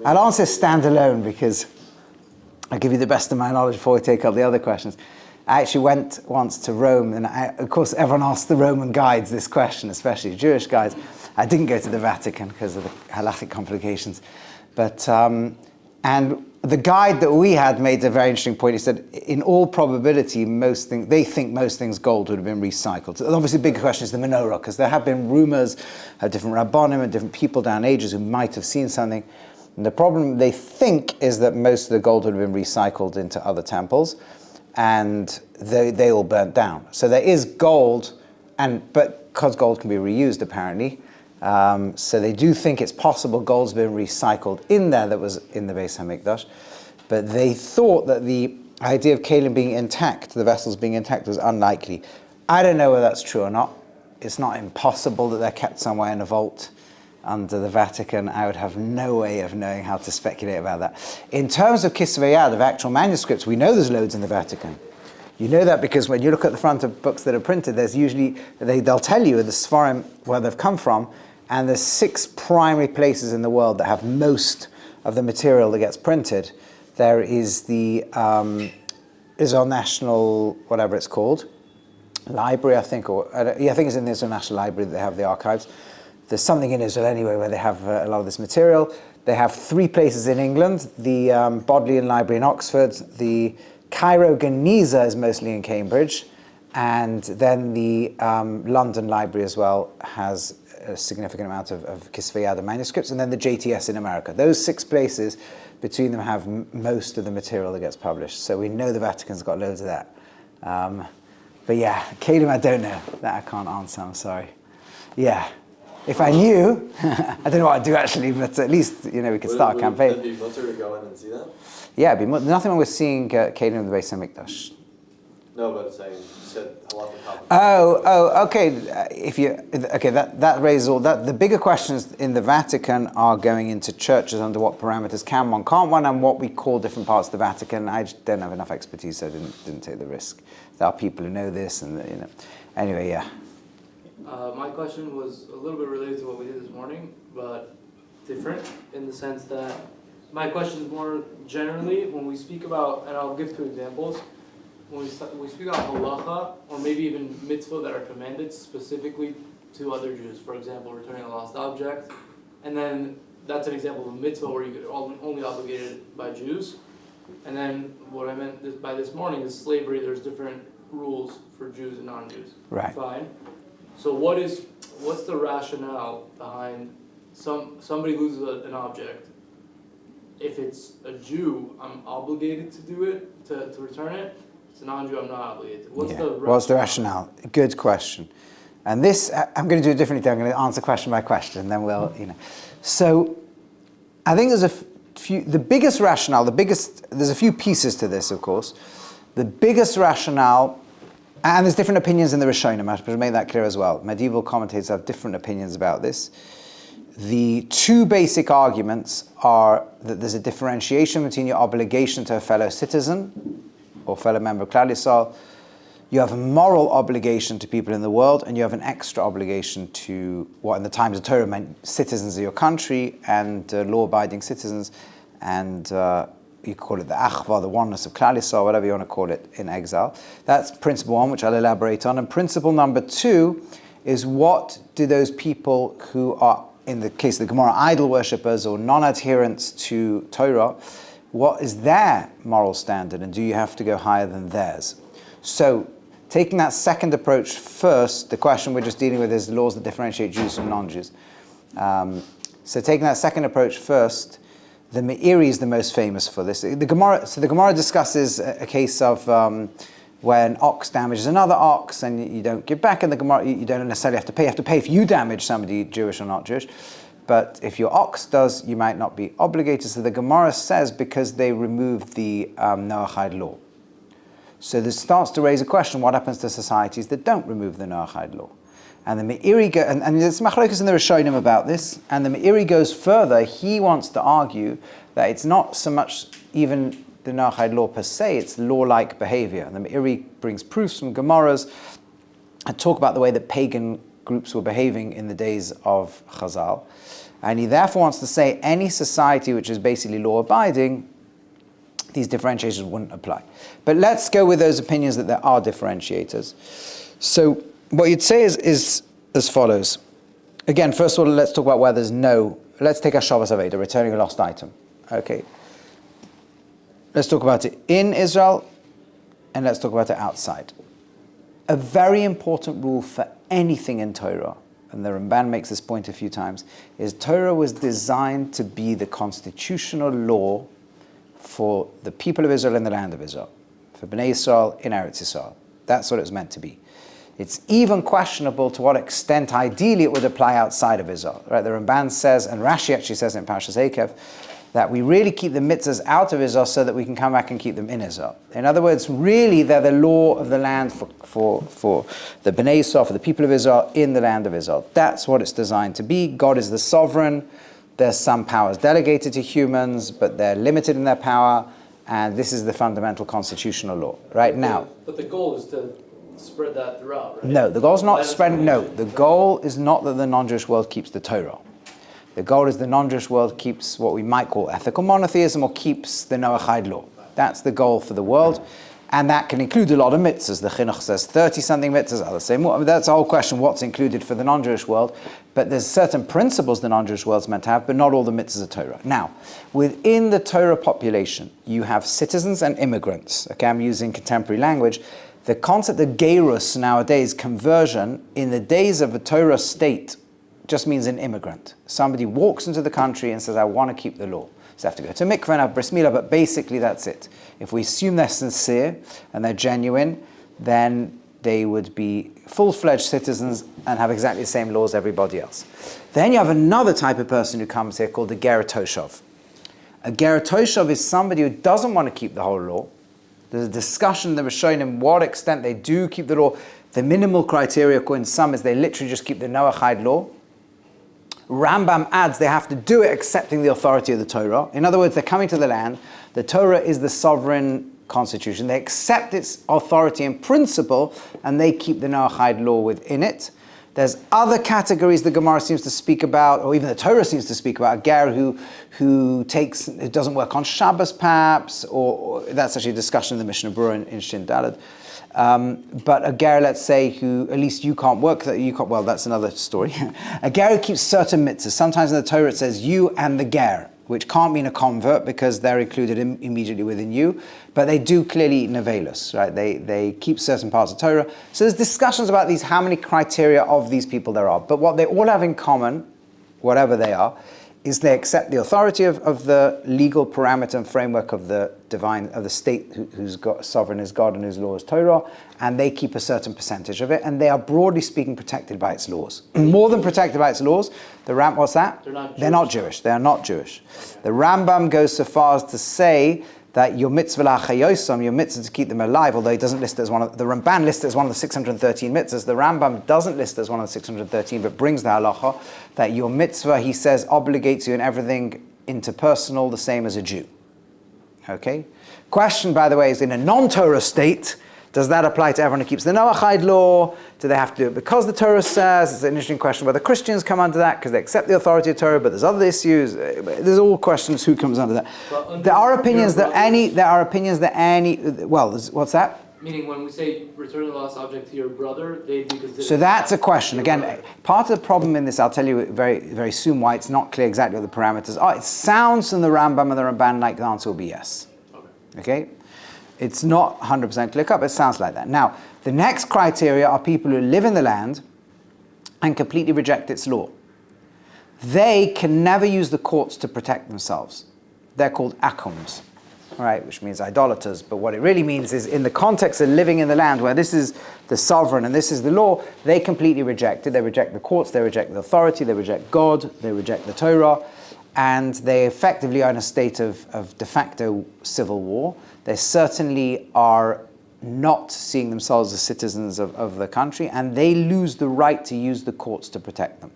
I'll answer standalone because I'll give you the best of my knowledge before we take up the other questions. I actually went once to Rome, and of course everyone asks the Roman guides this question, especially Jewish guides. I didn't go to the Vatican because of the halachic complications. But, and the guide that we had made a very interesting point. He said, in all probability, they think most things gold would have been recycled. So obviously the big question is the Menorah, because there have been rumors of different rabbanim and different people down ages who might have seen something. And the problem they think is that most of the gold would have been recycled into other temples, and they all burnt down. So there is gold, but because gold can be reused apparently, so they do think it's possible gold's been recycled in there that was in the Beis HaMikdash, but they thought that the idea of kalim being intact, the vessels being intact, was unlikely. I don't know whether that's true or not. It's not impossible that they're kept somewhere in a vault under the Vatican. I would have no way of knowing how to speculate about that. In terms of Kisvei Yad, of actual manuscripts, we know there's loads in the Vatican. You know that because when you look at the front of books that are printed, there's usually, they'll tell you the Sfarim where they've come from, and there's 6 primary places in the world that have most of the material that gets printed. There is the Israel National, whatever it's called, Library, I think, I think it's in the Israel National Library that they have the archives. There's something in Israel anyway where they have a lot of this material. They have 3 places in England, the Bodleian Library in Oxford, the Cairo Geniza is mostly in Cambridge, and then the London Library as well has a significant amount of Kisvei Yad manuscripts, and then the JTS in America. Those 6 places, between them, have most of the material that gets published. So we know the Vatican's got loads of that. But yeah, Kalim, I don't know. That I can't answer, I'm sorry. Yeah. If I knew, I don't know what I'd do actually, but at least, we could start a campaign. Would it be mutter to go in and see that? Yeah, it'd be nothing wrong with seeing Kalim in the Beis HaMikdash. No, but saying, you said halacha. Okay. That raises all that. The bigger questions in the Vatican are going into churches under what parameters can one, can't one, and what we call different parts of the Vatican. I just don't have enough expertise, so I didn't take the risk. There are people who know this, and Anyway, yeah. My question was a little bit related to what we did this morning, but different in the sense that my question is more generally when we speak about, and I'll give 2 examples. When we speak about halacha, or maybe even mitzvah that are commanded specifically to other Jews, for example, returning a lost object, and then that's an example of a mitzvah where you get only obligated by Jews. And then what I meant by this morning is slavery. There's different rules for Jews and non-Jews. Right. Fine. So what's the rationale behind somebody loses an object? If it's a Jew, I'm obligated to do it, to return it. If it's a non-Jew, I'm not obligated. What's the rationale? Good question. And this, I'm going to do it differently. I'm going to answer question by question, and then we'll, So, I think there's the biggest rationale, there's a few pieces to this, of course. The biggest rationale, and there's different opinions in the Rishonim, I should make that clear as well. Medieval commentators have different opinions about this. The 2 basic arguments are that there's a differentiation between your obligation to a fellow citizen or fellow member of Klal Yisrael. You have a moral obligation to people in the world, and you have an extra obligation to what in the times of Torah meant citizens of your country and law-abiding citizens, and you call it the achva, the oneness of Klal Yisrael, whatever you want to call it, in exile. That's principle 1, which I'll elaborate on. And principle number 2 is, what do those people who are, in the case of the Gemara, idol worshippers or non-adherents to Torah, what is their moral standard, and do you have to go higher than theirs? So, taking that second approach first, the question we're just dealing with is the laws that differentiate Jews from non-Jews. So taking that second approach first, the Meiri is the most famous for this. The Gemara discusses a case of when ox damages another ox, and you don't give back, and the Gemara, you don't necessarily have to pay. You have to pay if you damage somebody, Jewish or not Jewish. But if your ox does, you might not be obligated. So the Gemara says because they removed the Noachide law. So this starts to raise a question: what happens to societies that don't remove the Noachide law? And the Meiri and there's machlokas in the Rishonim about this. And the Meiri goes further. He wants to argue that it's not so much even the Noachide law per se; it's law-like behavior. And the Meiri brings proofs from Gemaras and talk about the way that pagan groups were behaving in the days of Chazal. And he therefore wants to say any society which is basically law-abiding, these differentiations wouldn't apply. But let's go with those opinions that there are differentiators. So what you'd say is as follows. Again, first of all, let's talk about where there's no, let's take Hashavas Aveda, returning a lost item. Okay. Let's talk about it in Israel, and let's talk about it outside. A very important rule for anything in Torah, and the Ramban makes this point a few times, is Torah was designed to be the constitutional law for the people of Israel in the land of Israel, for Bnei Israel in Eretz Israel. That's what it was meant to be. It's even questionable to what extent ideally it would apply outside of Israel. Right? The Ramban says, and Rashi actually says in Parshas Yaakov, that we really keep the mitzvahs out of Israel so that we can come back and keep them in Israel. In other words, really they're the law of the land for the Bnei Israel, for the people of Israel in the land of Israel. That's what it's designed to be. God is the sovereign. There's some powers delegated to humans, but they're limited in their power, and this is the fundamental constitutional law. Right now. But the goal is to spread that throughout, right? No, the goal is not spreading. No, the goal is not that the non-Jewish world keeps the Torah. The goal is the non-Jewish world keeps what we might call ethical monotheism, or keeps the Noahide law. That's the goal for the world. And that can include a lot of mitzvahs. The Chinuch says 30-something mitzvahs, others say more. I mean, that's a whole question, what's included for the non-Jewish world. But there's certain principles the non-Jewish world's meant to have, but not all the mitzvahs are Torah. Now, within the Torah population, you have citizens and immigrants. Okay, I'm using contemporary language. The concept of gerus nowadays, conversion, in the days of a Torah state, just means an immigrant. Somebody walks into the country and says, I want to keep the law. So they have to go to mikveh and have bris milah, but basically that's it. If we assume they're sincere and they're genuine, then they would be full-fledged citizens and have exactly the same laws as everybody else. Then you have another type of person who comes here called a ger toshav. A ger toshav is somebody who doesn't want to keep the whole law. There's a discussion that was shown in what extent they do keep the law. The minimal criteria, according to some, is they literally just keep the Noahide law. Rambam adds they have to do it accepting the authority of the Torah. In other words, they're coming to the land. The Torah is the sovereign constitution. They accept its authority in principle, and they keep the Noahide law within it. There's other categories the Gemara seems to speak about, or even the Torah seems to speak about. A ger who doesn't work on Shabbos, perhaps, or that's actually a discussion in the Mishnah Berurah in Shin Daled. But a ger, let's say, who at least you can't work, well, that's another story. A ger who keeps certain mitzvahs. Sometimes in the Torah it says you and the ger, which can't mean a convert because they're included immediately within you, but they do clearly eat nevelos, right? They keep certain parts of Torah. So there's discussions about these, how many criteria of these people there are. But what they all have in common, whatever they are, is they accept the authority of the legal parameter and framework of the divine, of the state whose sovereign is God and whose law is Torah, and they keep a certain percentage of it, and they are broadly speaking protected by its laws. More than protected by its laws, what's that? They're not Jewish. They are not Jewish. The Rambam goes so far as to say that your mitzvah la'achayosam, your mitzvah to keep them alive, although he doesn't list it as one of, the Ramban lists it as one of the 613 mitzvahs, the Rambam doesn't list it as one of the 613, but brings the halacha that your mitzvah, he says, obligates you in everything interpersonal, the same as a Jew. Okay? Question, by the way, is in a non-Torah state, does that apply to everyone who keeps the Noahide law? Do they have to do it because the Torah says? It's an interesting question whether Christians come under that because they accept the authority of Torah, but there's other issues. There's all questions who comes under that. Well, there are opinions that any, well, what's that? Meaning when we say return the lost object to your brother, they'd be considered... So that's a question. Again, part of the problem in this, I'll tell you very, very soon why it's not clear exactly what the parameters are. It sounds from the Rambam and the Ramban like the answer will be yes. Okay? It's not 100% clear cut, but it sounds like that. Now, the next criteria are people who live in the land and completely reject its law. They can never use the courts to protect themselves. They're called akums, right, which means idolaters. But what it really means is in the context of living in the land where this is the sovereign and this is the law, they completely reject it. They reject the courts, they reject the authority, they reject God, they reject the Torah, and they effectively are in a state of de facto civil war. They certainly are not seeing themselves as citizens of the country, and they lose the right to use the courts to protect them.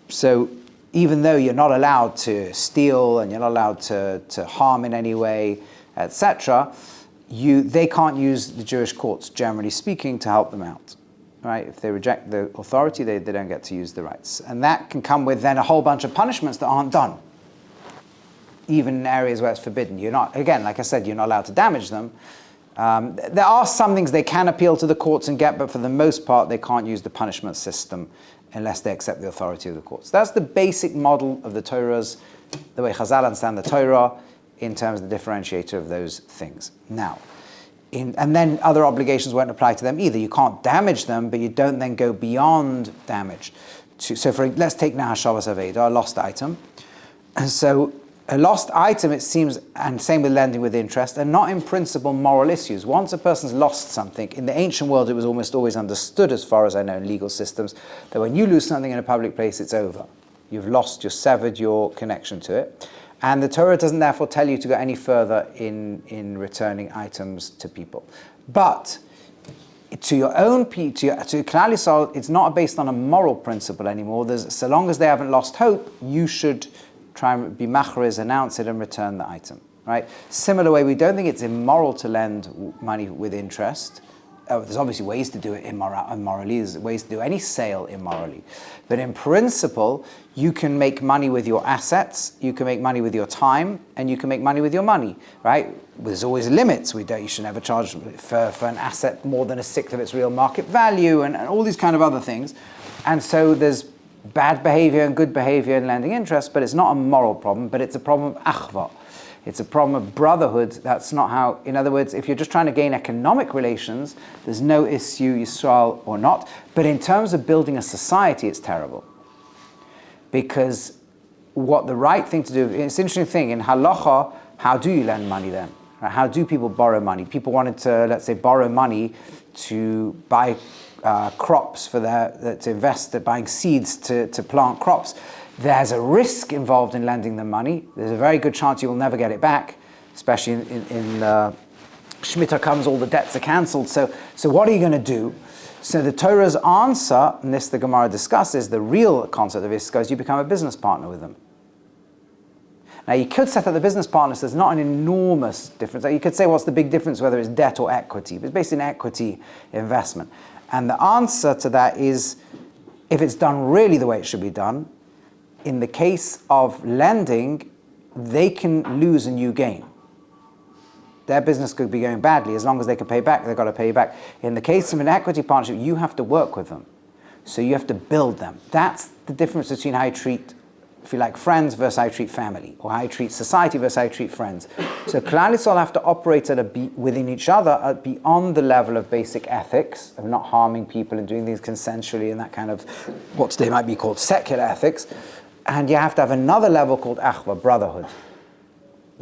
So even though you're not allowed to steal and you're not allowed to harm in any way, etc., they can't use the Jewish courts, generally speaking, to help them out. right? If they reject the authority, they don't get to use the rights. And that can come with then a whole bunch of punishments that aren't done, even in areas where it's forbidden. You're not, again, like I said, you're not allowed to damage them. There are some things they can appeal to the courts and get, but for the most part, they can't use the punishment system unless they accept the authority of the courts. That's the basic model of the Torahs, the way Chazal understand the Torah in terms of the differentiator of those things. Now, and then other obligations won't apply to them either. You can't damage them, but you don't then go beyond damage. Let's take Nahashavas Aveda, a lost item. And so a lost item, it seems, and same with lending with interest, are not in principle moral issues. Once a person's lost something, in the ancient world it was almost always understood, as far as I know in legal systems, that when you lose something in a public place, it's over. You've severed your connection to it. And the Torah doesn't therefore tell you to go any further in returning items to people. But to your own to Klal Yisrael, it's not based on a moral principle anymore. So long as they haven't lost hope, you should try and be machriz, announce it, and return the item. Right? Similar way, we don't think it's immoral to lend money with interest. There's obviously ways to do it immorally. There's ways to do any sale immorally. But in principle, you can make money with your assets, you can make money with your time, and you can make money with your money, right? There's always limits. You should never charge for an asset more than a sixth of its real market value, and all these kind of other things. And so there's bad behavior and good behavior in lending interest, but it's not a moral problem, but it's a problem of achva. It's a problem of brotherhood. That's not how, in other words, if you're just trying to gain economic relations, there's no issue, Yisrael or not. But in terms of building a society, it's terrible. Because what the right thing to do, it's an interesting thing, in halacha, how do you lend money then? Right? How do people borrow money? People wanted to, let's say, borrow money to buy crops to invest, buying seeds to plant crops. There's a risk involved in lending them money. There's a very good chance you will never get it back, especially in Shemitah comes, all the debts are cancelled. So what are you going to do? So the Torah's answer, and this the Gemara discusses, the real concept of this goes, you become a business partner with them. Now you could set up the business partners, there's not an enormous difference. You could say what's the big difference whether it's debt or equity, but it's basically an equity investment. And the answer to that is, if it's done really the way it should be done, in the case of lending, they can lose and you gain. Their business could be going badly. As long as they can pay back, they've got to pay you back. In the case of an equity partnership, you have to work with them. So you have to build them. That's the difference between how you treat, if you like, friends versus how you treat family, or how you treat society versus how you treat friends. So Klal Yisrael have to operate within each other beyond the level of basic ethics, of not harming people and doing things consensually and that kind of, what today might be called secular ethics. And you have to have another level called achva, brotherhood.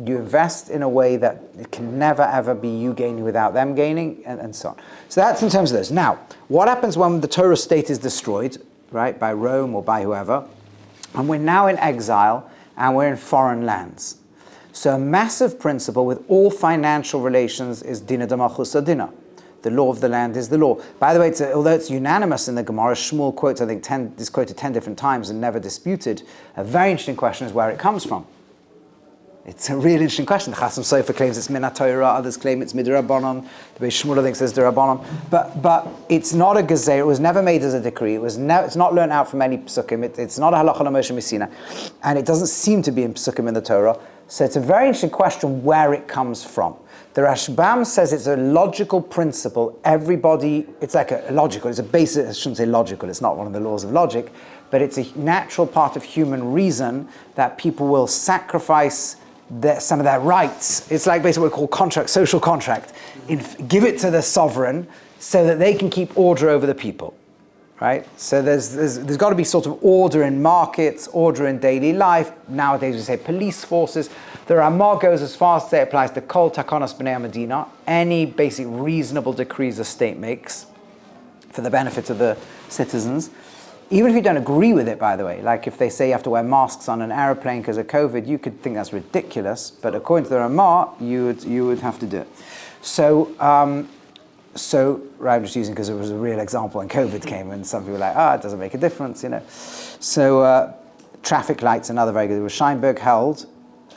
You invest in a way that it can never ever be you gaining without them gaining, and so on. So that's in terms of this. Now, what happens when the Torah state is destroyed, right, by Rome or by whoever, and we're now in exile and we're in foreign lands? So a massive principle with all financial relations is Dina D'Malchusa Dina. The law of the land is the law. By the way, although it's unanimous in the Gemara, Shmuel quotes, I think, is quoted 10 different times and never disputed. A very interesting question is where it comes from. It's a really interesting question. The Chasam Sofer claims it's Min Torah, others claim it's Midrabanon. The Beis Shmuel thinks it's Dirabanon. But it's not a gezer. It was never made as a decree. It's not learned out from any psukim. It's not a halacha l'Moshe Messina, and it doesn't seem to be in psukim in the Torah. So it's a very interesting question where it comes from. The Rashbam says it's a logical principle. It's like a logical, it's a basic, I shouldn't say logical, it's not one of the laws of logic, but it's a natural part of human reason that people will sacrifice some of their rights. It's like basically what we call social contract. Give it to the sovereign so that they can keep order over the people. Right? So there's got to be sort of order in markets, order in daily life. Nowadays we say police forces. The Ramah goes as far as to say it applies to Kol Takonos B'nei Medina, any basic reasonable decrees a state makes for the benefit of the citizens. Even if you don't agree with it, by the way, like if they say you have to wear masks on an aeroplane because of COVID, you could think that's ridiculous, but according to the Ramah, you would have to do it. So I'm just using because it was a real example when COVID came, and some people were like, it doesn't make a difference, you know. So traffic lights, another very good. Scheinberg held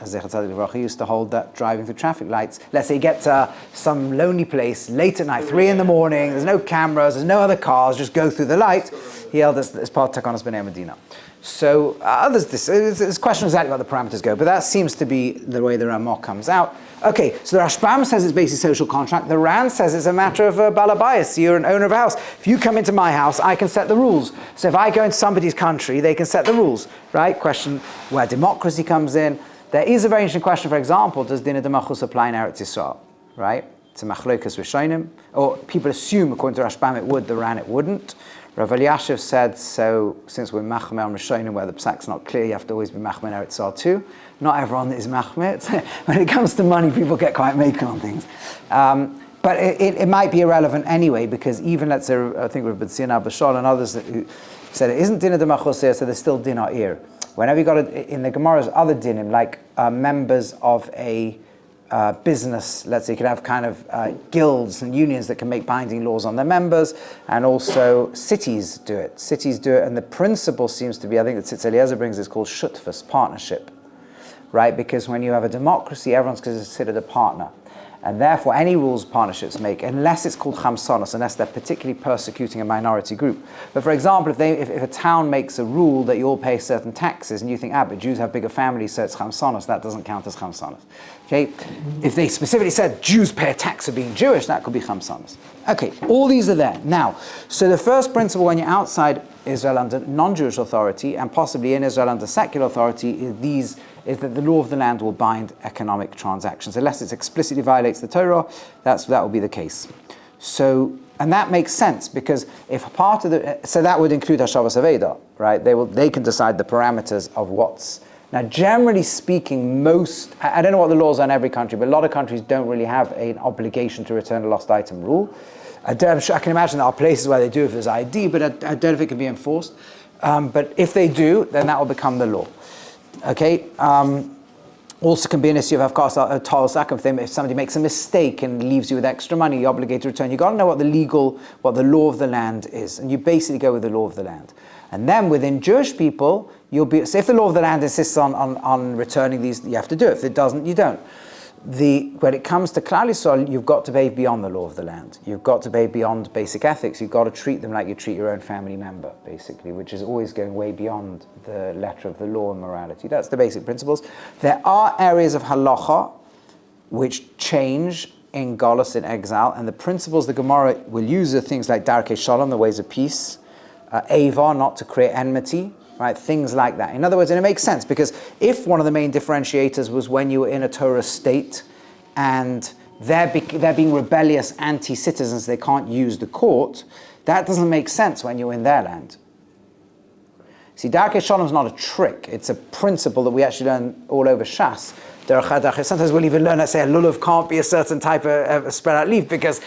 Zecher Tzadik Livracha, used to hold that driving through traffic lights. Let's say you get to some lonely place late at night, 3 in the morning, there's no cameras, there's no other cars, just go through the light. He held this as part of Takanos B'nai Medina. So this question exactly what the parameters go, but that seems to be the way the Ramah comes out. Okay, so the Rashbam says it's basically social contract. The Ran says it's a matter of balabayas. You're an owner of a house. If you come into my house, I can set the rules. So if I go into somebody's country, they can set the rules, right? Question where democracy comes in. There is a very interesting question, for example, does Dina D'Malchusa apply in Eretz Yisrael, right? It's a machlokas rishonim, or people assume, according to Rashbam, it would, the Ran it wouldn't. Rav Eliashiv said, so since we're machmeh on rishonim where the psak's not clear, you have to always be machmeh in Eretz Yisrael too. Not everyone is machmeh. When it comes to money, people get quite making on things. But it might be irrelevant anyway, because even, let's say, I think Rabbi Sira Bashal and others who said it isn't Dina D'Malchusa, so there's still din ha'ir. Whenever you got it in the Gemara's other dinim, like members of a business, let's say you could have kind of guilds and unions that can make binding laws on their members, and also cities do it. Cities do it, and the principle seems to be, I think that Tzitz Eliezer brings, is called shutfus, partnership, right? Because when you have a democracy, everyone's considered a partner. And therefore, any rules partnerships make, unless it's called chamsonos, unless they're particularly persecuting a minority group. But for example, if a town makes a rule that you all pay certain taxes, and you think, but Jews have bigger families, so it's chamsonos, that doesn't count as chamsonos. Okay? If they specifically said Jews pay a tax for being Jewish, that could be chamsonos. Okay, all these are there. Now, so the first principle when you're outside Israel under non-Jewish authority, and possibly in Israel under secular authority, is that the law of the land will bind economic transactions. Unless it explicitly violates the Torah, that will be the case. So, and that makes sense, because if part of so that would include Hashavas Aveda, right? They can decide the parameters of what's. Now, generally speaking, I don't know what the laws are in every country, but a lot of countries don't really have an obligation to return a lost item rule. I can imagine there are places where they do if there's ID, but I don't know if it can be enforced. But if they do, then that will become the law. Okay. Also can be an issue of course, a toll sack. If somebody makes a mistake and leaves you with extra money, you're obligated to return. You've got to know what the law of the land is, and you basically go with the law of the land. And then within Jewish people, so if the law of the land insists on returning these, you have to do it. If it doesn't, you don't. When it comes to Klal Yisrael, you've got to behave beyond the law of the land. You've got to behave beyond basic ethics. You've got to treat them like you treat your own family member, basically, which is always going way beyond the letter of the law and morality. That's the basic principles. There are areas of halacha which change in Golus, in exile, and the principles the Gemara will use are things like Darkei Shalom, the ways of peace, Ava, not to create enmity, right? Things like that. In other words, and it makes sense, because if one of the main differentiators was when you were in a Torah state and they're being rebellious anti-citizens, they can't use the court, that doesn't make sense when you're in their land. See, Darkei Shalom is not a trick. It's a principle that we actually learn all over Shas. Sometimes we'll even learn that, say, a lulav can't be a certain type of spread out leaf, because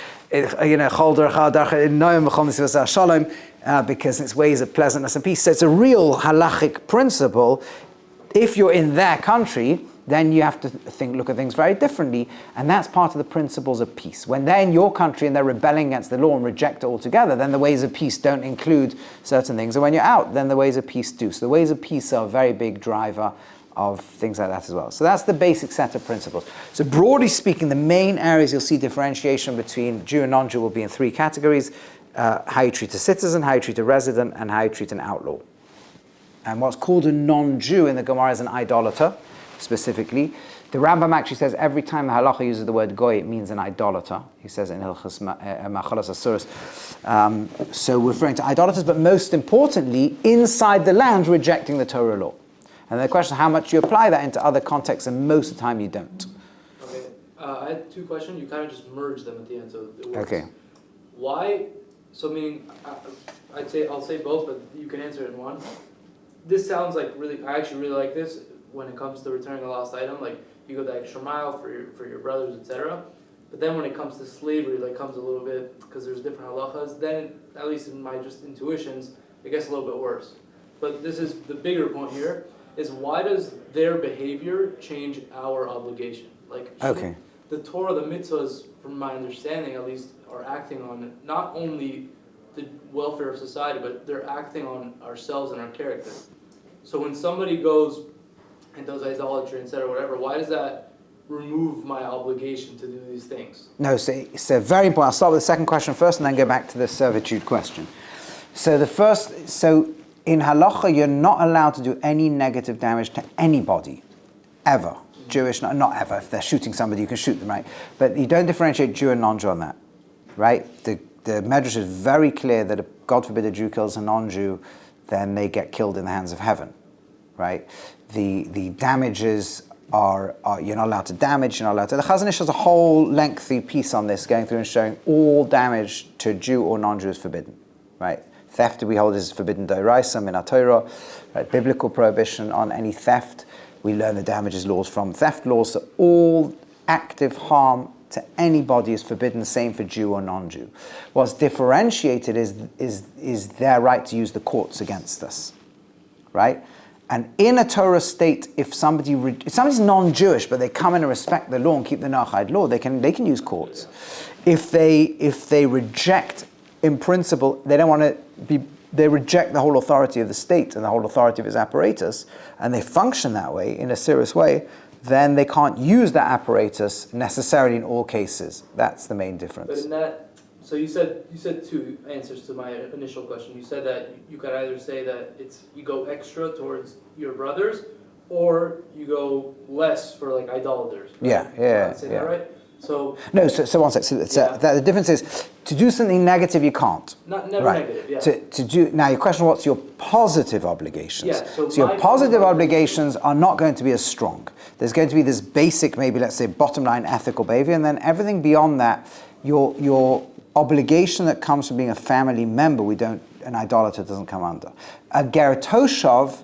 because it's ways of pleasantness and peace. So it's a real halachic principle. If you're in their country, then you have to look at things very differently, and that's part of the principles of peace. When they're in your country and they're rebelling against the law and reject it altogether, then the ways of peace don't include certain things. And when you're out, then the ways of peace do. So the ways of peace are a very big driver of things like that as well. So that's the basic set of principles. So broadly speaking, the main areas you'll see differentiation between Jew and non-Jew will be in three categories: how you treat a citizen, how you treat a resident, and how you treat an outlaw. And what's called a non-Jew in the Gemara is an idolater, specifically. The Rambam actually says every time the halacha uses the word goy, it means an idolater. He says it in Hilchos Machalas Asuros. So referring to idolaters, but most importantly, inside the land, rejecting the Torah law. And the question is how much you apply that into other contexts, and most of the time you don't. Okay, I had two questions. You kind of just merged them at the end, so it works. Okay. Why? So meaning, I'll say both, but you can answer it in one. This sounds like I actually really like this when it comes to returning a lost item. Like you go the extra mile for your brothers, etc. But then when it comes to slavery, like comes a little bit, because there's different halachas. Then, at least in my just intuitions, it gets a little bit worse. But this is the bigger point here. Is why does their behavior change our obligation? Like okay. The Torah, the mitzvahs, from my understanding at least, are acting on not only the welfare of society, but they're acting on ourselves and our character. So when somebody goes and does idolatry instead or whatever, why does that remove my obligation to do these things? No, so very important. I'll start with the second question first and then go back to the servitude question. So in halacha, you're not allowed to do any negative damage to anybody, ever. Jewish, not ever. If they're shooting somebody, you can shoot them, right? But you don't differentiate Jew and non-Jew on that, right? The Medrash is very clear that if, God forbid, a Jew kills a non-Jew, then they get killed in the hands of heaven, right? The damages are you're not allowed to damage, you're not allowed to... The Chazon Ish has a whole lengthy piece on this, going through and showing all damage to Jew or non-Jew is forbidden, right? Theft, we hold, is forbidden d'oraisa in our Torah, right? Biblical prohibition on any theft. We learn the damages laws from theft laws, so all active harm to anybody is forbidden, same for Jew or non-Jew. What's differentiated is their right to use the courts against us, right? And in a Torah state, if somebody's non-Jewish, but they come in and respect the law and keep the Noachide law, they can use courts. If they reject, in principle, they reject the whole authority of the state and the whole authority of its apparatus, and they function that way, in a serious way, then they can't use that apparatus necessarily in all cases. That's the main difference. But in that, so you said two answers to my initial question. You said that you could either say that you go extra towards your brothers, or you go less for like idolaters. Right? Yeah. That right? So no. So one sec. The difference is to do something negative you can't. Never right. negative. Yeah. To do now, your question: what's your positive obligations? Yeah. So your positive obligations are not going to be as strong. There's going to be this basic, maybe let's say, bottom line ethical behavior, and then everything beyond that, your obligation that comes from being a family member, an idolater doesn't come under. A Geratoshav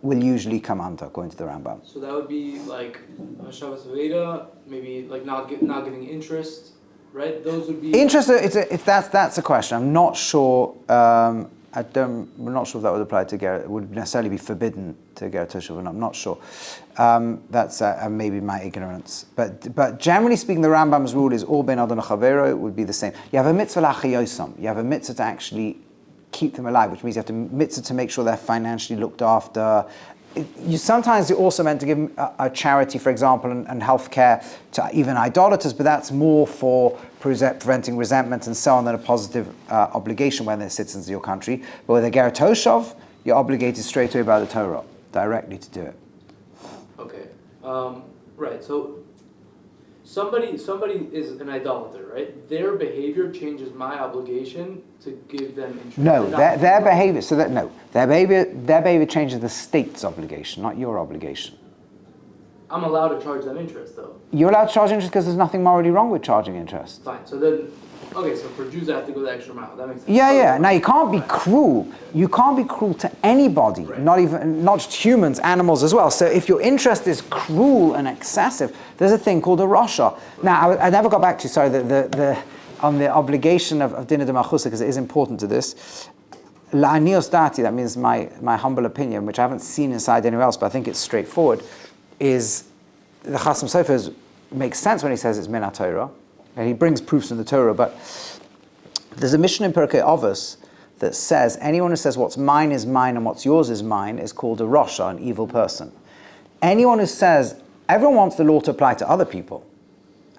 will usually come under, according to the Rambam. So that would be like Hashavas Veda, maybe like not giving interest, right? Those would be interest. That's a question. I'm not sure. I'm not sure if that would apply to Ger. It would necessarily be forbidden to Geratoshav, and I'm not sure. That's maybe my ignorance. But generally speaking, the Rambam's rule is all ben adon chavero. It would be the same. You have a mitzvah lachayosam. You have a mitzvah to actually keep them alive, which means you have to mitzvah to make sure they're financially looked after. You're also meant to give a charity, for example, and healthcare to even idolaters, but that's more for preventing resentment and so on than a positive obligation when they're citizens of your country. But with a Geratoshav, you're obligated straight away by the Torah, directly to do it. Okay. Right. So somebody is an idolater, right? Their behavior changes my obligation to give them interest. No, their behavior. Their behavior changes the state's obligation, not your obligation. I'm allowed to charge them interest, though. You're allowed to charge interest because there's nothing morally wrong with charging interest. Fine. So then, okay. So for Jews, I have to go the extra mile. That makes sense. Yeah. Now you can't be cruel. You can't be cruel to anybody, right. not just humans, animals as well. So if your interest is cruel and excessive, there's a thing called a rasha. Now I never got back to on the obligation of Dina D'Malchusa, because it is important to this. La'anios dati, that means my humble opinion, which I haven't seen inside anywhere else, but I think it's straightforward, is the Chasam Sofer makes sense when he says it's min Torah, and he brings proofs from the Torah, but there's a mission in Pirkei Avos that says anyone who says what's mine is mine and what's yours is mine is called a rasha, an evil person. Anyone who says, everyone wants the law to apply to other people.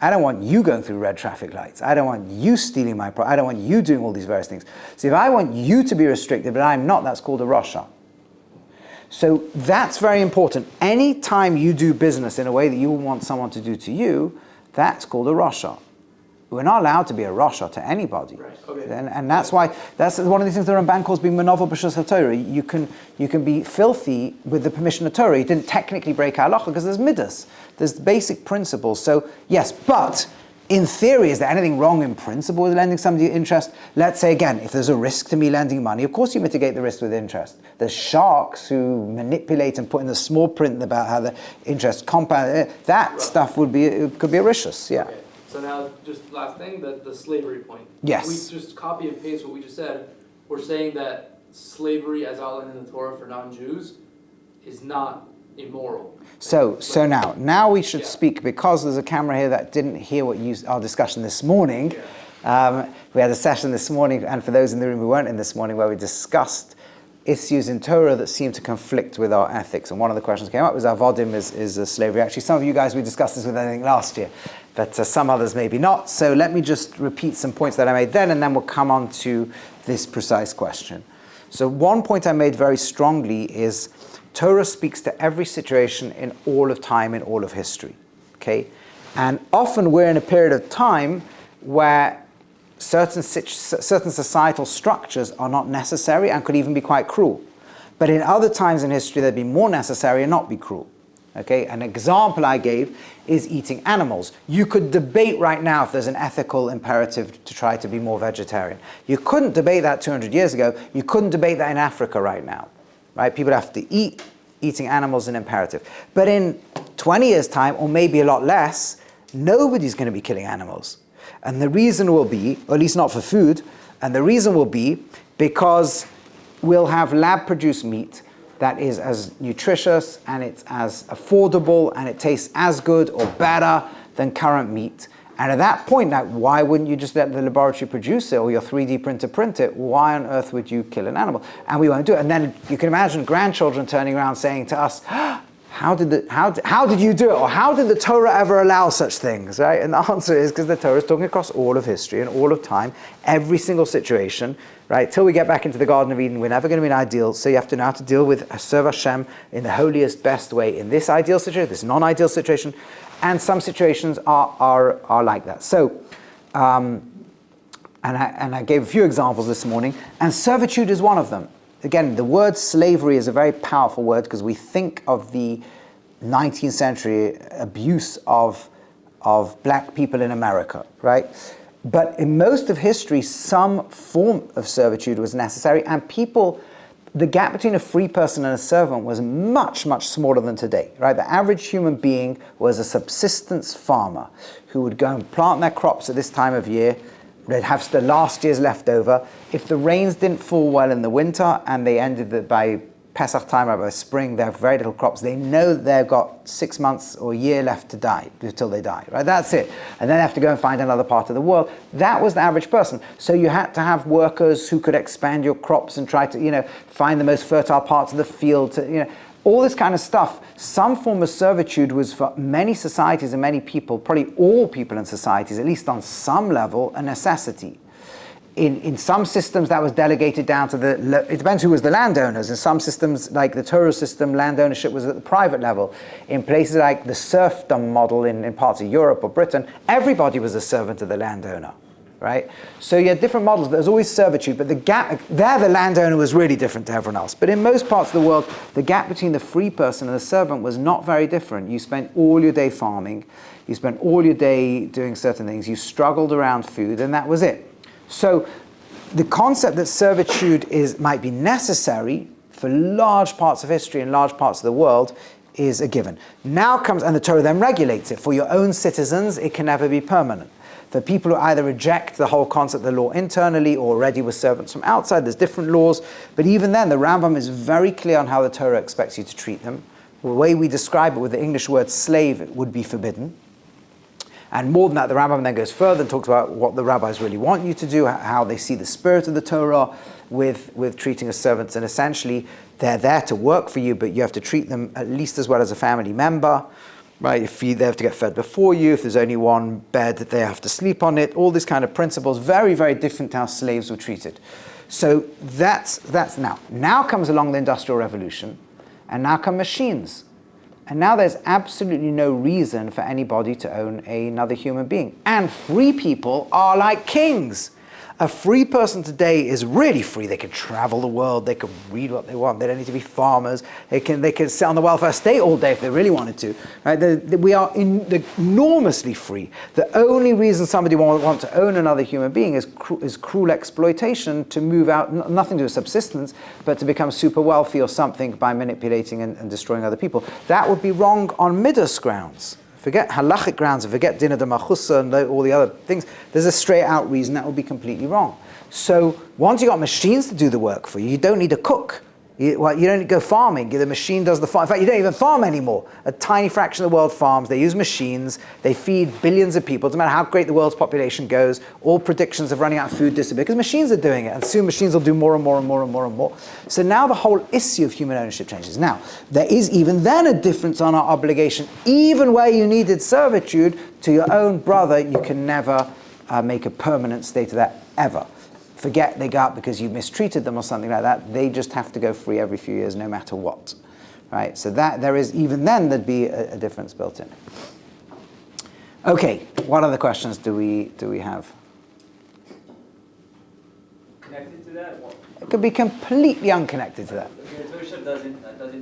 I don't want you going through red traffic lights. I don't want you stealing my property. I don't want you doing all these various things. So if I want you to be restricted, but I'm not, that's called a rasha. So that's very important. Any time you do business in a way that you want someone to do to you, that's called a rasha. We're not allowed to be a rasha to anybody. Right. Okay. And that's why, that's one of these things the Ramban calls being Menorah b'shus HaTorah. You can be filthy with the permission of Torah. You didn't technically break halacha because there's midas. There's basic principles. So yes, but in theory, is there anything wrong in principle with lending somebody interest? Let's say again, if there's a risk to me lending money, of course you mitigate the risk with interest. There's sharks who manipulate and put in the small print about how the interest compound. That stuff could be erishus, yeah. Okay. So now, just last thing, the slavery point. Yes. We just copy and paste what we just said. We're saying that slavery, as outlined in the Torah for non-Jews, is not immoral. So now we should speak, because there's a camera here that didn't hear our discussion this morning. Yeah. We had a session this morning, and for those in the room who weren't in this morning, where we discussed issues in Torah that seem to conflict with our ethics. And one of the questions came up was avodim is slavery. Actually, some of you guys, we discussed this with, I think, last year, but some others maybe not. So let me just repeat some points that I made then, and then we'll come on to this precise question. So one point I made very strongly is Torah speaks to every situation in all of time, in all of history. Okay? And often we're in a period of time where certain societal structures are not necessary and could even be quite cruel. But in other times in history, they'd be more necessary and not be cruel. Okay? An example I gave is eating animals. You could debate right now if there's an ethical imperative to try to be more vegetarian. You couldn't debate that 200 years ago. You couldn't debate that in Africa right now. Right? People have to eat. Eating animals is an imperative. But in 20 years' time, or maybe a lot less, nobody's going to be killing animals. And the reason will be, or at least not for food, and the reason will be because we'll have lab-produced meat that is as nutritious and it's as affordable and it tastes as good or better than current meat. And at that point, now, why wouldn't you just let the laboratory produce it or your 3D printer print it? Why on earth would you kill an animal? And we won't do it. And then you can imagine grandchildren turning around saying to us, how did you do it? Or how did the Torah ever allow such things, right? And the answer is because the Torah is talking across all of history and all of time, every single situation, right? Till we get back into the Garden of Eden, we're never going to be an ideal. So you have to know how to deal with serve Hashem in the holiest, best way in this ideal situation, this non-ideal situation. And some situations are like that. So, and I gave a few examples this morning, and servitude is one of them. Again, the word slavery is a very powerful word because we think of the 19th century abuse of black people in America, right? But in most of history, some form of servitude was necessary, and the gap between a free person and a servant was much, much smaller than today, right? The average human being was a subsistence farmer who would go and plant their crops at this time of year. They'd have the last year's leftover. If the rains didn't fall well in the winter and they ended by Pesach time or by spring, they have very little crops. They know that they've got 6 months or a year left to die, until they die, right? That's it. And then they have to go and find another part of the world. That was the average person. So you had to have workers who could expand your crops and try to, find the most fertile parts of the field, all this kind of stuff. Some form of servitude was for many societies and many people, probably all people in societies, at least on some level, a necessity. In some systems that was delegated down to it depends who was the landowners. In some systems, like the Torah system, land ownership was at the private level. In places like the serfdom model in parts of Europe or Britain, everybody was a servant of the landowner, right? So you had different models, but there's always servitude. But the gap, there the landowner was really different to everyone else. But in most parts of the world, the gap between the free person and the servant was not very different. You spent all your day farming, you spent all your day doing certain things, you struggled around food, and that was it. So the concept that servitude might be necessary for large parts of history and large parts of the world is a given. Now comes, and the Torah then regulates it. For your own citizens, it can never be permanent. For people who either reject the whole concept of the law internally or already were servants from outside, there's different laws. But even then, the Rambam is very clear on how the Torah expects you to treat them. The way we describe it with the English word slave, it would be forbidden. And more than that, the Rambam then goes further and talks about what the rabbis really want you to do, how they see the spirit of the Torah with treating as servants. And essentially, they're there to work for you, but you have to treat them at least as well as a family member, right? They have to get fed before you. If there's only one bed, they have to sleep on it. All these kind of principles, very, very different to how slaves were treated. So that's now. Now comes along the Industrial Revolution, and now come machines. And now there's absolutely no reason for anybody to own another human being. And free people are like kings. A free person today is really free. They can travel the world. They can read what they want. They don't need to be farmers. They can sit on the welfare state all day if they really wanted to. Right? We are enormously free. The only reason somebody want to own another human being is cruel exploitation to move out, nothing to do with subsistence, but to become super wealthy or something by manipulating and destroying other people. That would be wrong on midas grounds. Forget halachic grounds, and forget Dina D'Malchusa and all the other things. There's a straight out reason that would be completely wrong. So once you've got machines to do the work for you, you don't need a cook. You don't go farming. The machine does the farm. In fact, you don't even farm anymore. A tiny fraction of the world farms. They use machines. They feed billions of people. It doesn't matter how great the world's population goes. All predictions of running out of food disappear because machines are doing it. And soon machines will do more and more and more and more and more. So now the whole issue of human ownership changes. Now, there is even then a difference on our obligation. Even where you needed servitude to your own brother, you can never make a permanent state of that ever. Forget they go out because you mistreated them or something like that. They just have to go free every few years, no matter what, right? So that there is, even then, there'd be a difference built in. Okay, what other questions do we have? Connected to that? It could be completely unconnected to that. The Torah doesn't there's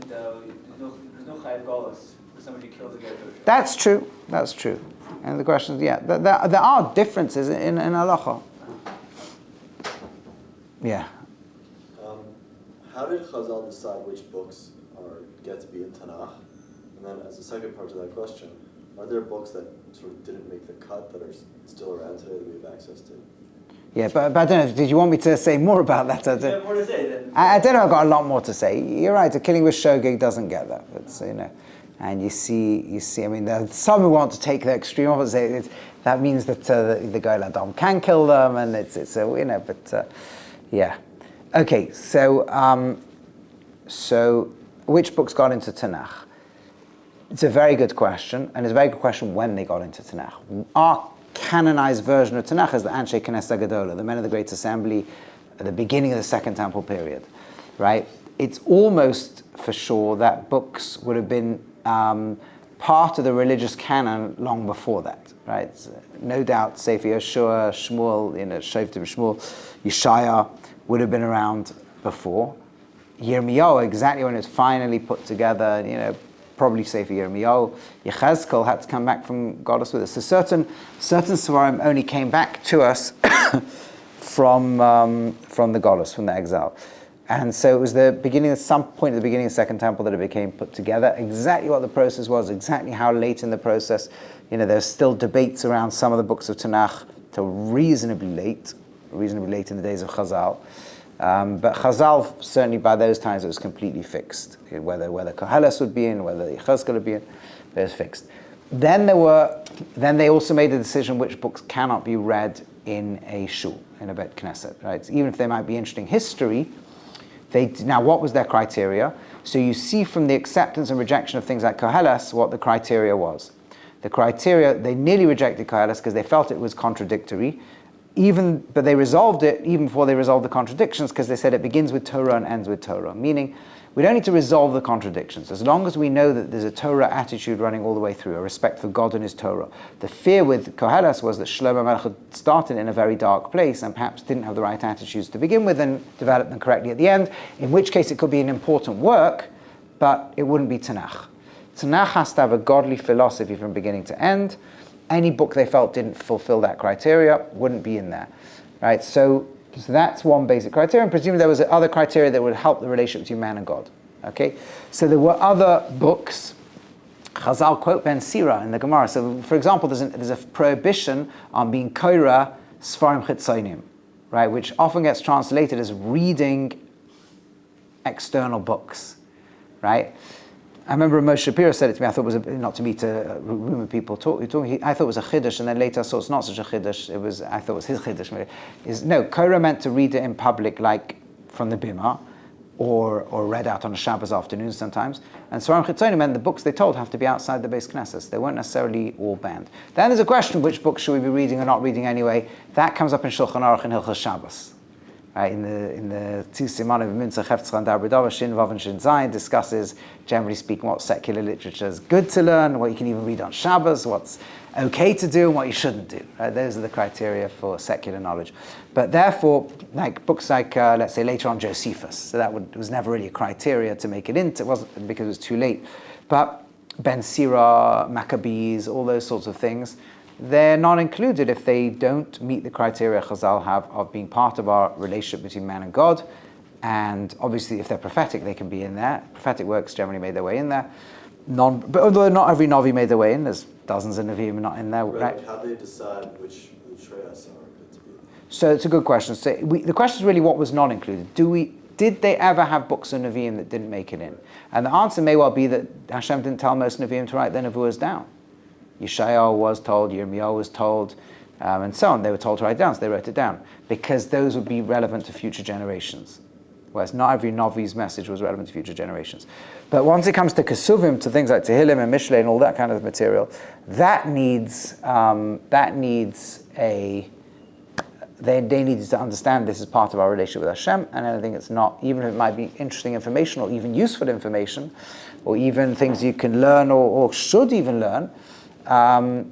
no chayav galus for somebody who kills a Torah. That's true. That's true. And the question is, yeah, there are differences in halacha. Yeah. How did Chazal decide which books get to be in Tanach? And then, as a second part to that question, are there books that sort of didn't make the cut that are still around today that we have access to? Yeah, but I don't know. Did you want me to say more about that? You have more to say then. I don't know. I've got a lot more to say. You're right. A killing with shogeg doesn't get that. But and you see. I mean, there are some who want to take the extreme of it. Say that means that the Goel Adam can kill them, and it's but. Yeah. Okay. So which books got into Tanach? It's a very good question, and it's a very good question when they got into Tanakh. Our canonized version of Tanakh is the Anshe Knesset Gedola, the men of the Great Assembly, at the beginning of the Second Temple period, right? It's almost for sure that books would have been part of the religious canon long before that, right? No doubt Sefer Yeshua, Shmuel, Shoftim Shmuel, Yeshaya would have been around before. Yirmiyahu, exactly when it's finally put together, probably Sefer Yirmiyahu. Yechezkel had to come back from Goddess with us. So certain Svarim only came back to us from the Goddess, from the exile. And so it was at some point at the beginning of the Second Temple that it became put together. Exactly what the process was, exactly how late in the process. There's still debates around some of the books of Tanakh till reasonably late in the days of Chazal. But Chazal, certainly by those times, it was completely fixed. Whether Koheles would be in, whether Yechezkel would be in, it was fixed. Then they also made a decision which books cannot be read in a shul, in a Bet Knesset, right? So even if they might be interesting history, now what was their criteria? So you see from the acceptance and rejection of things like Koheles what the criteria was. The criteria, they nearly rejected Koheles because they felt it was contradictory, but they resolved it even before they resolved the contradictions, because they said it begins with Torah and ends with Torah, meaning we don't need to resolve the contradictions. As long as we know that there's a Torah attitude running all the way through, a respect for God and His Torah. The fear with Koheles was that Shlomo Melech had started in a very dark place and perhaps didn't have the right attitudes to begin with and developed them correctly at the end, in which case it could be an important work, but it wouldn't be Tanakh. Tanakh has to have a godly philosophy from beginning to end. Any book they felt didn't fulfill that criteria wouldn't be in there, right? So that's one basic criteria, and presumably there was other criteria that would help the relationship between man and God. Okay, so there were other books. Chazal quote Ben Sira in the Gemara. So, for example, there's a prohibition on being koira sfarim chitzonim, right, which often gets translated as reading external books, right? I remember Moshe Shapiro said it to me. I thought it was not to me to rumor people talking. I thought it was a chiddush, and then later I saw it's not such a chiddush. I thought it was his chiddush. Korah meant to read it in public, like from the bima, or read out on a Shabbos afternoon sometimes. And Svarim Chitzonim meant the books they told have to be outside the Beis Knesset. They weren't necessarily all banned. Then there's a question: which books should we be reading or not reading anyway? That comes up in Shulchan Aruch and Hilchos Shabbos. Right, in the two Siman of Minzah Heftzach Dabridava, Shin Vav and Shin Zayin discusses, generally speaking, what secular literature is good to learn, what you can even read on Shabbos, what's okay to do, and what you shouldn't do. Right? Those are the criteria for secular knowledge. But therefore, like books like, let's say later on Josephus, so it was never really a criteria to make it into. It wasn't because it was too late. But Ben Sira, Maccabees, all those sorts of things, they're not included if they don't meet the criteria Chazal have of being part of our relationship between man and God. And obviously, if they're prophetic, they can be in there. Prophetic works generally made their way in there. But although not every Navi made their way in, there's dozens of Naviim not in there. Right? How do they decide which Shreyas are good to be in? So it's a good question. So the question is really what was not included. did they ever have books of Nevi'im that didn't make it in? And the answer may well be that Hashem didn't tell most Nevi'im to write their Nevuahs down. Yeshayahu was told, Yirmiyahu was told, and so on. They were told to write it down, so they wrote it down, because those would be relevant to future generations. Whereas not every Navi's message was relevant to future generations. But once it comes to Kesuvim, to things like Tehillim and Mishlei and all that kind of material, they needed to understand this is part of our relationship with Hashem, and anything that's not, even if it might be interesting information or even useful information, or even things you can learn or should even learn,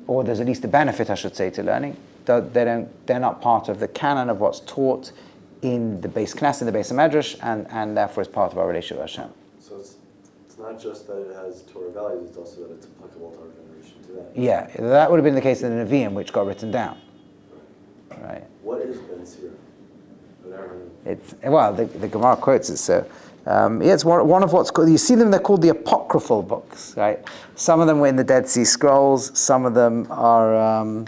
or there's at least a benefit, I should say, to learning, they're not part of the canon of what's taught in the base Knesset, in the base of Medrash, and therefore it's part of our relationship with Hashem. So it's not just that it has Torah values, it's also that it's applicable to our generation to that. Yeah, that would have been the case in the Nevi'im, which got written down. Right. What is Ben Sira? I've never heard of it. The Gemara quotes it, so it's one of what's called, you see them, they're called the apocryphal books, right? Some of them were in the Dead Sea Scrolls, some of them are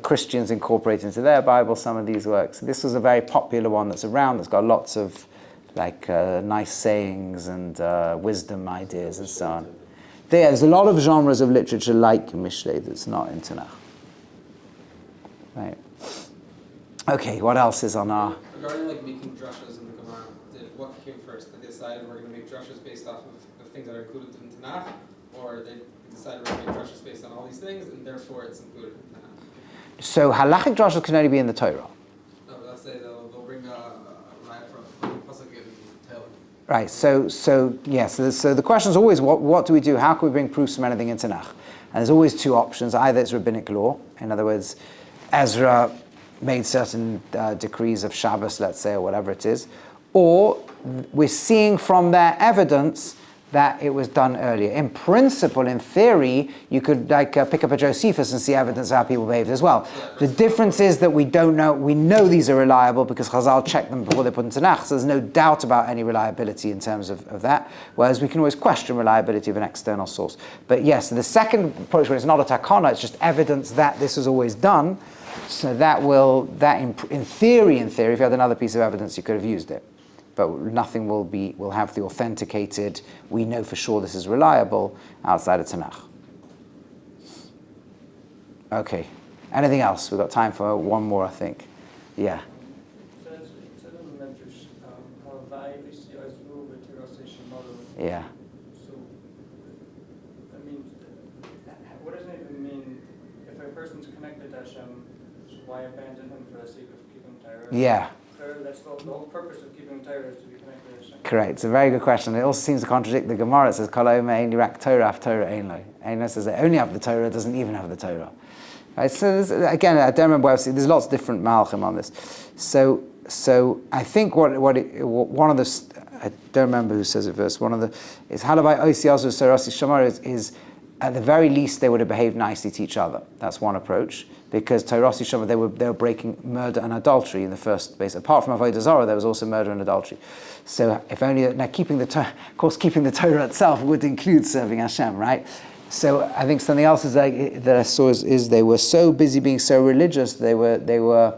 Christians incorporated into their Bible, some of these works. This was a very popular one that's around, that's got lots of nice sayings and wisdom ideas and so on. There's a lot of genres of literature like Mishlei that's not in Tanach. Right. Okay, what else is on our... Regarding making drushes in the Gemara, what came first? They decided we're going to make drushes based off of the things that are included in Tanakh, or they decided we're going to make drushes based on all these things, and therefore it's included in Tanakh? So halachic drushes can only be in the Torah. No, but let's say they'll bring a riot from Pasuk in Taylor. Right, so the question is always, what do we do? How can we bring proofs from anything in Tanakh? And there's always two options. Either it's rabbinic law, in other words, Ezra made certain decrees of Shabbos, let's say, or whatever it is, or we're seeing from their evidence that it was done earlier. In principle, in theory, you could pick up a Josephus and see evidence of how people behaved as well. The difference is that we don't know. We know these are reliable because Chazal checked them before they put in Tanakh, so there's no doubt about any reliability in terms of that, whereas we can always question reliability of an external source. But yes, the second approach, when it's not a takana, it's just evidence that this was always done, so in theory, if you had another piece of evidence, you could have used it. But nothing will have the authenticated, we know for sure this is reliable, outside of Tanakh. Okay. Anything else? We've got time for one more, I think. Yeah. It says in the Medrash, Yeah. So, I mean, what does it even mean if a person's connected to Hashem, so why abandon him for the sake of keeping Torah? Yeah. That's the whole purpose of keeping Torah is to be connected to Hashem. Correct. It's a very good question. It also seems to contradict the Gemara. It says, Kol ha'omer ein li rak Torah, af Torah ein lo. Ein lo says they only have the Torah, doesn't even have the Torah. Right? So again, I don't remember where I've seen. There's lots of different malachim on this. So I think one of the, I don't remember who says it first. One of the is halabai oisi azu serasi shamar is at the very least they would have behaved nicely to each other. That's one approach, because Torasi Shamar they were breaking murder and adultery in the first place. Apart from Avodah Zarah, there was also murder and adultery. So if only now keeping the Torah itself would include serving Hashem, right? So I think something else is that I saw is they were so busy being so religious. They were.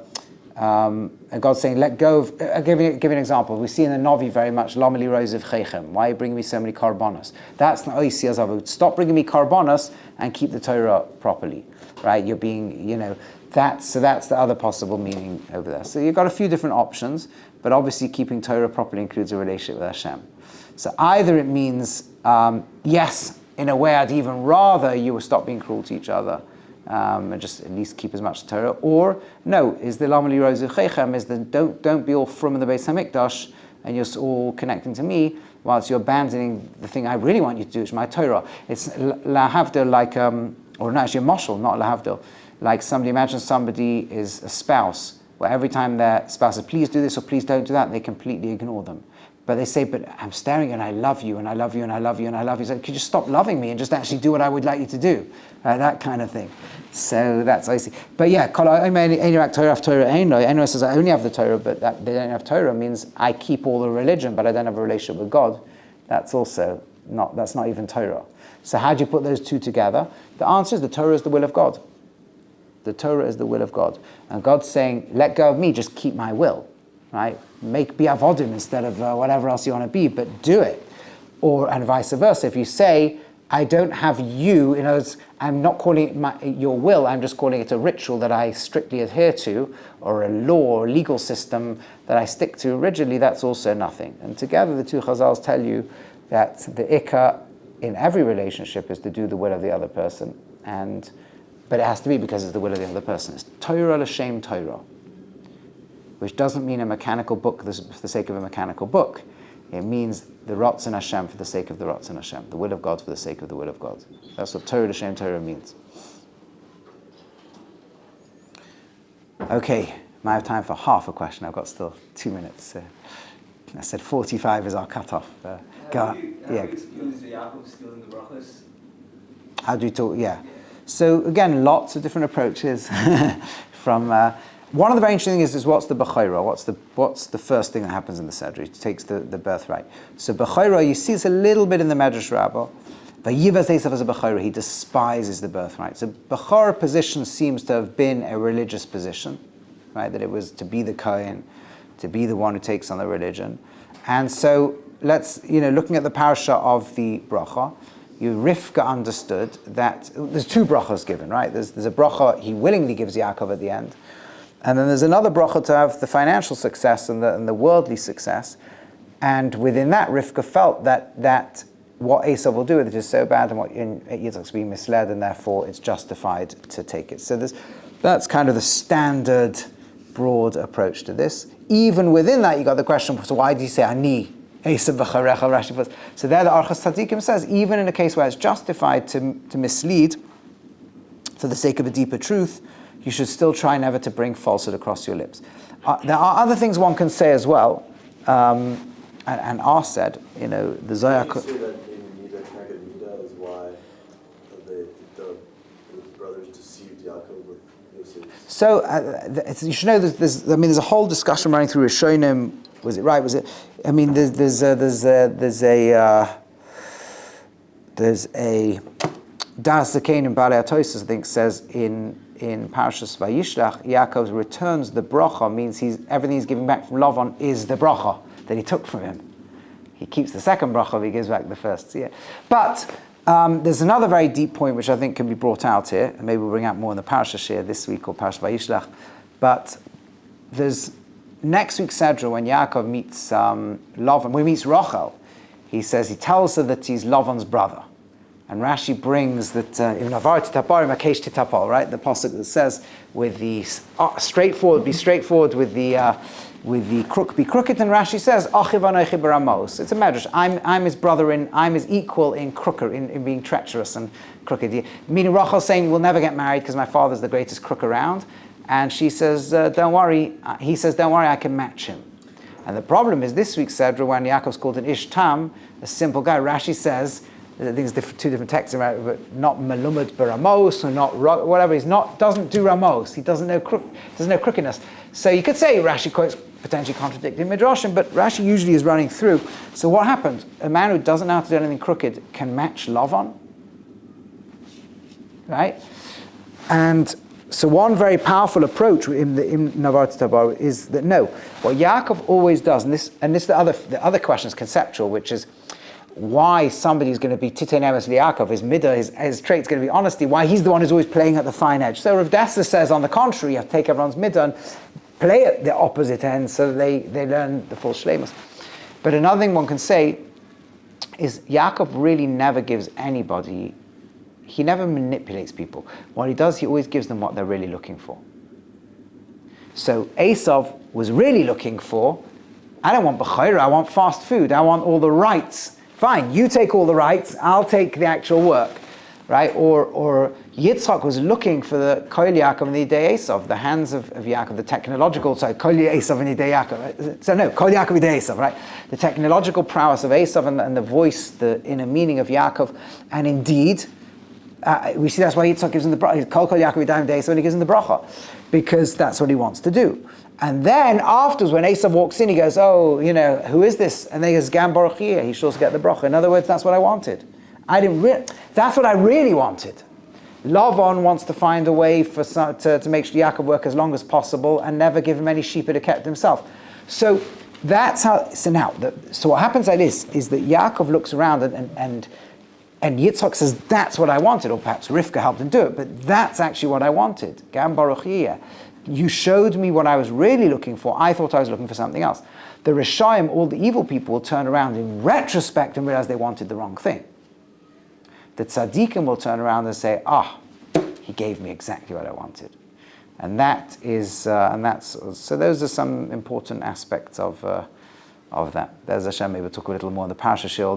And God's saying, let go of... give you an example. We see in the Novi very much, Lomeli Rosev Chechem. Why are you bringing me so many karbonos? That's the Oisi Azavu. Stop bringing me karbonos and keep the Torah properly. Right? You're being, that's the other possible meaning over there. So you've got a few different options, but obviously keeping Torah properly includes a relationship with Hashem. So either it means, yes, in a way I'd even rather you would stop being cruel to each other, and just at least keep as much Torah, or no, is the Lamali Rozu Chechem, is the don't be all from in the Beis HaMikdash and you're all connecting to me whilst you're abandoning the thing I really want you to do, which is my Torah. It's lahavdil or no, actually a moshel, not lahavdil. Like imagine somebody is a spouse where every time their spouse says, please do this or please don't do that, they completely ignore them. But they say, but I'm staring and I love you and I love you and I love you and I love you. So could you stop loving me and just actually do what I would like you to do? That kind of thing. So that's I see. But yeah, Torah says I only have the Torah, but that they don't have Torah means I keep all the religion, but I don't have a relationship with God. That's not even Torah. So how do you put those two together? The answer is the Torah is the will of God. The Torah is the will of God. And God's saying, let go of me, just keep my will. right? Be avodim instead of whatever else you want to be, but do it. And vice versa. If you say, I don't have you, I'm not calling it your will, I'm just calling it a ritual that I strictly adhere to, or a law or legal system that I stick to rigidly, that's also nothing. And together the two Chazals tell you that the ikka in every relationship is to do the will of the other person, but it has to be because it's the will of the other person. It's Torah l'shem Torah, which doesn't mean a mechanical book for the sake of a mechanical book. It means the Ratzon Hashem for the sake of the Ratzon Hashem, the will of God for the sake of the will of God. That's what Torah l'shem Torah means. Okay, I have time for half a question. I've got still 2 minutes. I said 45 is our cutoff. How do you excuse Yaakov stealing the brachos? How do you talk? Yeah. So again, lots of different approaches from. One of the very interesting things is what's the bechorah? What's the first thing that happens in the Seder? He takes the birthright. So bechorah, you see it's a little bit in the Medrash Rabbah. Vayivas Esav as a bechorah, he despises the birthright. So bechorah position seems to have been a religious position, right? That it was to be the Kohen, to be the one who takes on the religion. And so looking at the parasha of the bracha, Rivka understood that there's two brachos given, right? There's a bracha he willingly gives Yaakov at the end. And then there's another bracha to have the financial success and the worldly success. And within that, Rivka felt that what Esau will do with it is so bad and what Yitzchak's being misled, and therefore it's justified to take it. So that's kind of the standard, broad approach to this. Even within that, you got the question, so why do you say Ani? Esau b'charecha, Rashi puts. So there the Archas Tzadikim says, even in a case where it's justified to mislead for the sake of a deeper truth, you should still try never to bring falsehood across your lips. There are other things one can say as well, and are said, the Zohar. Can you say that in Nida connected Nida is why the brothers deceived Yaakov with Yosef? So you should know there's a whole discussion running through Rishonim. Was it right? Was it? I mean, there's a Das Zakein in Balei HaTosfos, I think, says in Parashas Vayishlach, Yaakov returns the bracha, means everything he's giving back from Lavan is the bracha that he took from him. He keeps the second bracha, but he gives back the first. Yeah. But there's another very deep point which I think can be brought out here, and maybe we'll bring out more in the Parashas Shir this week or Parashas Vayishlach. But there's next week's Sedra when Yaakov meets Lavan, when he meets Rachel, he tells her that he's Lavan's brother. And Rashi brings that in Navar Titapar, Makesh Titapal, right? The pasuk that says, "With the straightforward, be straightforward; with the crook, be crooked." And Rashi says, "Achiv anochi baramos." It's a medrash. I'm his brother I'm his equal in in being treacherous and crooked. Meaning Rachel saying, "We'll never get married because my father's the greatest crook around." And she says, "Don't worry." He says, "Don't worry, I can match him." And the problem is this week's Sedra when Yaakov's called an Ish Tam, a simple guy. Rashi says. I think there's two different texts about it, but not malumad baramos or not whatever. Doesn't do ramos. He doesn't know crookedness. So you could say Rashi quotes potentially contradicting midrashim, but Rashi usually is running through. So what happens? A man who doesn't know how to do anything crooked can match Lavan, right? And so one very powerful approach in Navar Tabar is that no, what Yaakov always does, and this the other question is conceptual, which is. Why somebody's going to be Titein Emes Yaakov, his midah, his trait's going to be honesty, why he's the one who's always playing at the fine edge. So Rav Dessler says, on the contrary, you have to take everyone's midah and play at the opposite end so that they learn the full shleimus. But another thing one can say is Yaakov really never gives anybody, he never manipulates people. What he does, he always gives them what they're really looking for. So Esav was really looking for, I don't want bechorah, I want fast food, I want all the rights. Fine, you take all the rights, I'll take the actual work, right? Or Yitzchak was looking for the Kol Yaakov and the Idei Esav, the hands of Yaakov, the technological, Kol Esav and Idei Yaakov. So no, Kol Yaakov Idei Esav, right? The technological prowess of Esav and the voice, the inner meaning of Yaakov. And indeed, we see that's why Yitzchak gives him the bracha, Kol Yaakov Idei Esav, and he gives him the bracha, because that's what he wants to do. And then afterwards, when Esav walks in, he goes, "Oh, who is this?" And then he goes, "Gam Baruch Yeh." He should also get the bracha. In other words, that's what I wanted. That's what I really wanted. Lavan wants to find a way to make Yaakov work as long as possible and never give him any sheep to kept himself. So that's how. So now, so what happens like this is that Yaakov looks around and Yitzchak says, "That's what I wanted," or perhaps Rivka helped him do it, but that's actually what I wanted. Gam Baruch Yiyeh. You showed me what I was really looking for. I thought I was looking for something else. The Rishayim, all the evil people, will turn around in retrospect and realize they wanted the wrong thing. The tzaddikim will turn around and say, he gave me exactly what I wanted. And that is, so those are some important aspects of that. There's Hashem, maybe we'll talk a little more in the Parasha Shield.